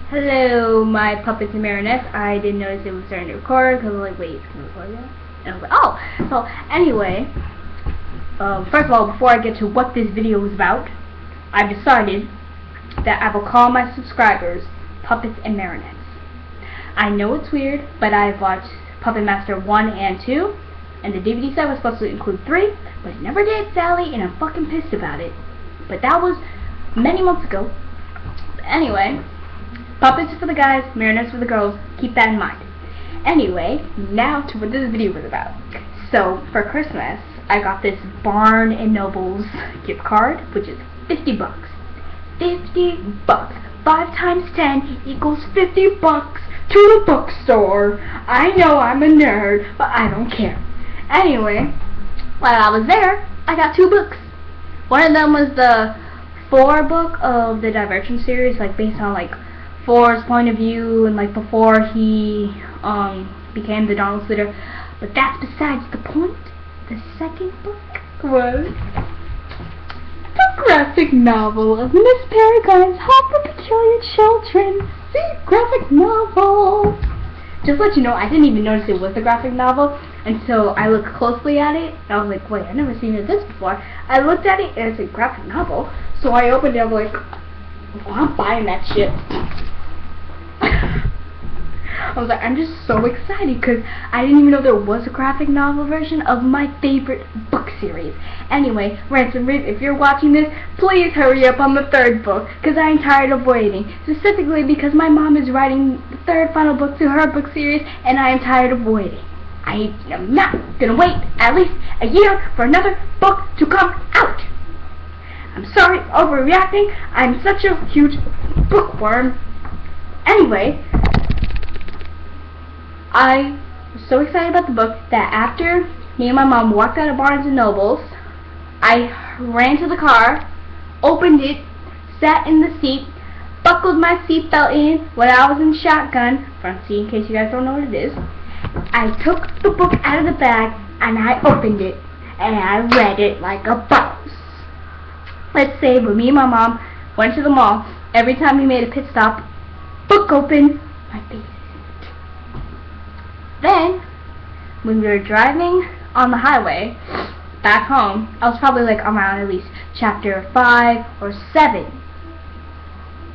Hello, my puppets and marionettes. I didn't notice it was starting to record because I was like, wait, it's going to record now? And I was like, oh! So, anyway, first of all, before I get to what this video is about, I've decided that I will call my subscribers puppets and marionettes. I know it's weird, but I've watched Puppet Master 1 and 2, and the DVD set was supposed to include 3, but it never did, Sally, and I'm fucking pissed about it. But that was many months ago. But anyway, puppets for the guys, marionettes for the girls, keep that in mind. Anyway, now to what this video was about. So, for Christmas, I got this Barnes & Noble's gift card, which is 50 bucks. 50 bucks. 5 times 10 equals 50 bucks to the bookstore. I know I'm a nerd, but I don't care. Anyway, while I was there, I got 2 books. One of them was the 4 book of the Divergent series, like based on like 4's point of view and like before he became the Donald Slitter. But that's besides the point. The second book was the graphic novel of Miss Peregrines, Home for Peculiar Children. See, graphic novel. Just to let you know, I didn't even notice it was a graphic novel until I looked closely at it. And I was like, wait, I've never seen this before. I looked at it and it's a graphic novel. So I opened it, I'm like, well, I'm buying that shit. I was like, I'm just so excited because I didn't even know there was a graphic novel version of my favorite book series. Anyway, Ransom Riz, if you're watching this, please hurry up on the 3rd book because I'm tired of waiting. Specifically because my mom is writing the 3rd final book to her book series and I am tired of waiting. I am not going to wait at least a year for another book to come out. I'm sorry, overreacting. I'm such a huge bookworm. Anyway, I was so excited about the book that after me and my mom walked out of Barnes & Noble's, I ran to the car, opened it, sat in the seat, buckled my seatbelt in when I was in shotgun, front seat in case you guys don't know what it is. I took the book out of the bag and I opened it and I read it like a boss. Let's say when me and my mom went to the mall, every time we made a pit stop, book open, my face. Then, when we were driving on the highway back home, I was probably like around at least chapter 5 or 7.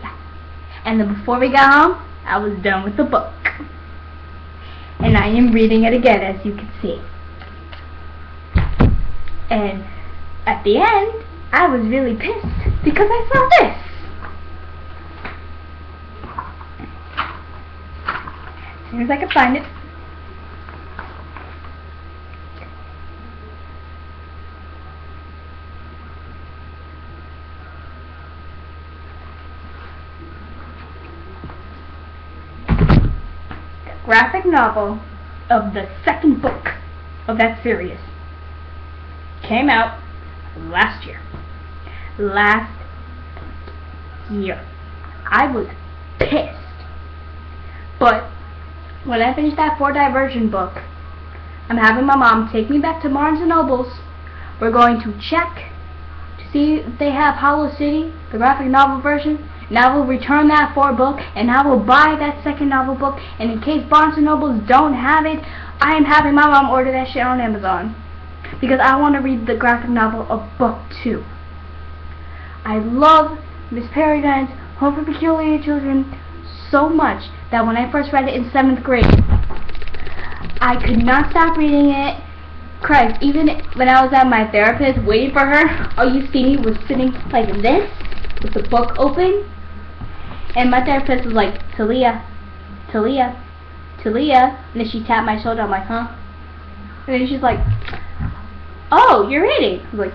Yeah. And then before we got home, I was done with the book. And I am reading it again, as you can see. And at the end, I was really pissed because I saw this. As soon as I could find it. Graphic novel of the 2nd book of that series came out last year. I was pissed. But when I finished that 4 Divergent book, I'm having my mom take me back to Barnes & Noble's. We're going to check to see if they have Hollow City, the graphic novel version. And I will return that 4 book, and I will buy that 2nd novel book. And in case Barnes & Nobles don't have it, I am having my mom order that shit on Amazon. Because I want to read the graphic novel of book 2. I love Miss Peregrine's Home for Peculiar Children so much that when I first read it in 7th grade, I could not stop reading it. Christ, even when I was at my therapist waiting for her, all you see me was sitting like this with the book open. And my therapist was like, Talia. And then she tapped my shoulder. I'm like, huh? And then she's like, oh, you're reading. I was like,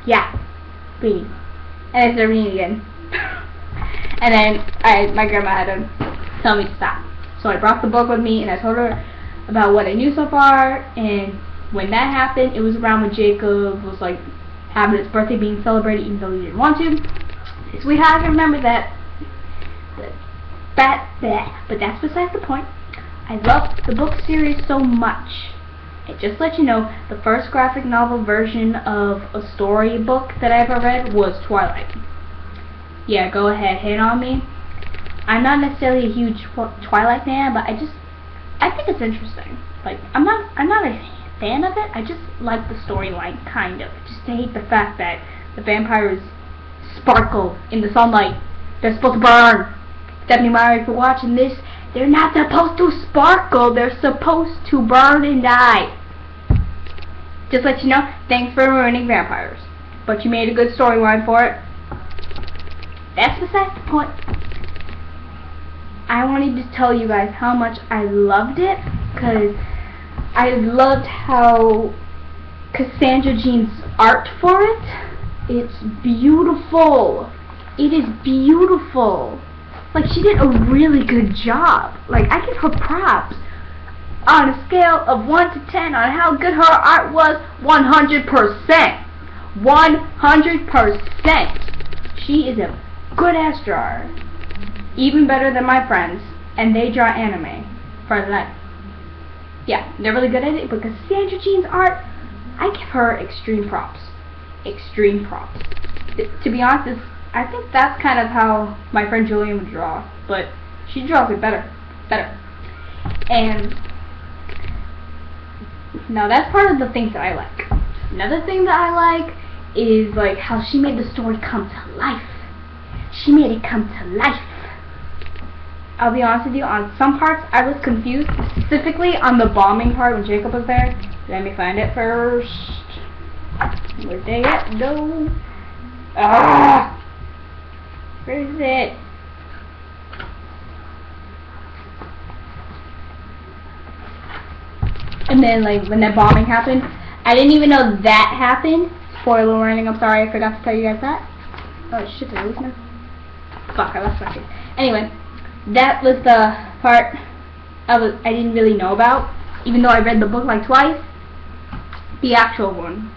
yeah, reading. And I started reading again. And then my grandma had to tell me to stop. So I brought the book with me and I told her about what I knew so far. And when that happened, it was around when Jacob was like having his birthday being celebrated even though he didn't want to. So we have to remember that. But that's besides the point. I love the book series so much. And just to let you know, the first graphic novel version of a storybook that I ever read was Twilight. Yeah, go ahead, hate on me. I'm not necessarily a huge Twilight fan, but I think it's interesting. Like, I'm not a fan of it. I just like the storyline, kind of. Just hate the fact that the vampires sparkle in the sunlight. They're supposed to burn. Stephanie Meyer, if you're watching this, they're not supposed to sparkle. They're supposed to burn and die. Just let you know, thanks for ruining vampires. But you made a good storyline for it. That's besides the point. I wanted to tell you guys how much I loved it, because I loved how Cassandra Jean's art for it. It's beautiful. It is beautiful. Like, she did a really good job. Like, I give her props. On a scale of 1 to 10 on how good her art was, 100%. 100%. She is a good-ass drawer. Even better than my friends. And they draw anime. For that. Yeah, they're really good at it. But Cassandra Jean's art, I give her extreme props. Extreme props. To be honest, I think that's kind of how my friend Julian would draw. But she draws it better. Better. And now that's part of the things that I like. Another thing that I like is like how she made the story come to life. She made it come to life. I'll be honest with you, on some parts I was confused, specifically on the bombing part when Jacob was there. Let me find it first. Where'd they at? No. Ah! Where is it? And then, like, when that bombing happened, I didn't even know that happened. Spoiler warning, I'm sorry, I forgot to tell you guys that. Oh shit, did I lose now? Fuck, I lost my shit. Anyway, that was the part I didn't really know about, even though I read the book like twice. The actual one.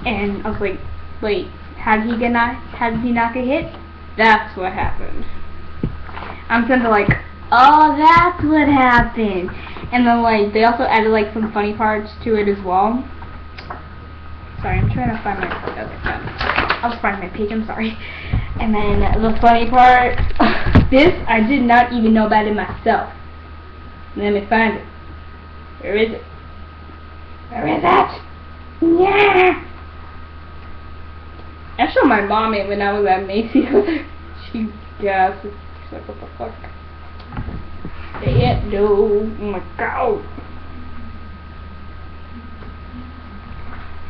And I was like, wait, how did he not get hit? That's what happened. I'm kind of like, oh, that's what happened. And then, like, they also added, like, some funny parts to it as well. Sorry, I'm trying to find my... Okay, I was finding my page, I'm sorry. And then the funny part... this, I did not even know about it myself. Let me find it. Where is it? Where is it? Yeah! I showed my mom it when I was at Macy's. She gasped. She's like, what the fuck? Yeah, no. Oh my god.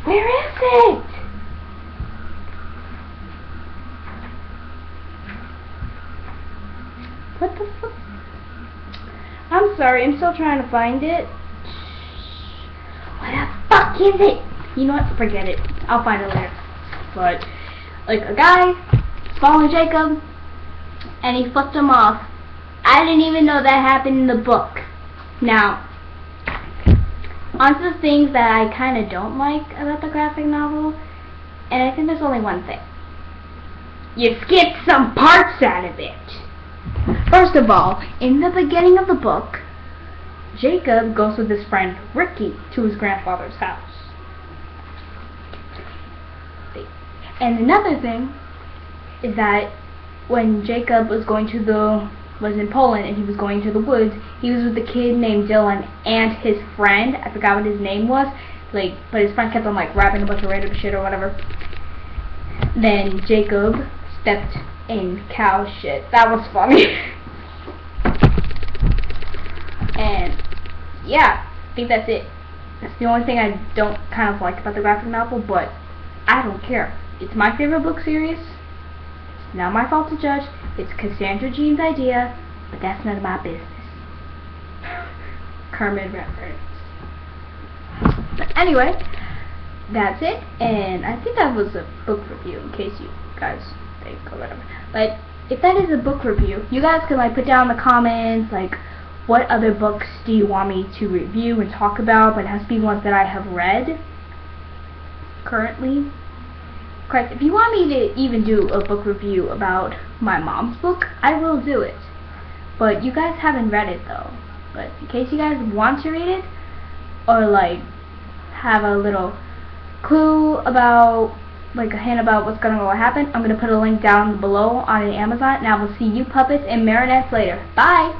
Where is it? What the fuck? I'm sorry, I'm still trying to find it. What the fuck is it? You know what? Forget it. I'll find it later. But, like, a guy following Jacob, and he flipped him off. I didn't even know that happened in the book. Now, on to the things that I kind of don't like about the graphic novel, and I think there's only one thing. You skipped some parts out of it. First of all, in the beginning of the book, Jacob goes with his friend Ricky to his grandfather's house. And another thing is that when Jacob was in Poland and he was going to the woods, he was with a kid named Dylan and his friend. I forgot what his name was. Like, but his friend kept on like rapping a bunch of random shit or whatever. Then Jacob stepped in cow shit. That was funny. And yeah, I think that's it. That's the only thing I don't kind of like about the graphic novel, but I don't care. It's my favorite book series. It's not my fault to judge. It's Cassandra Jean's idea, but that's none of my business. Kermit reference. But anyway, that's it. And I think that was a book review, in case you guys think or whatever. But if that is a book review, you guys can like put down in the comments like what other books do you want me to review and talk about, but it has to be ones that I have read currently. Correct. If you want me to even do a book review about my mom's book, I will do it. But you guys haven't read it though. But in case you guys want to read it, or like have a little clue about like a hint about what's gonna happen, I'm gonna put a link down below on Amazon, and I will see you puppets and marionettes later. Bye!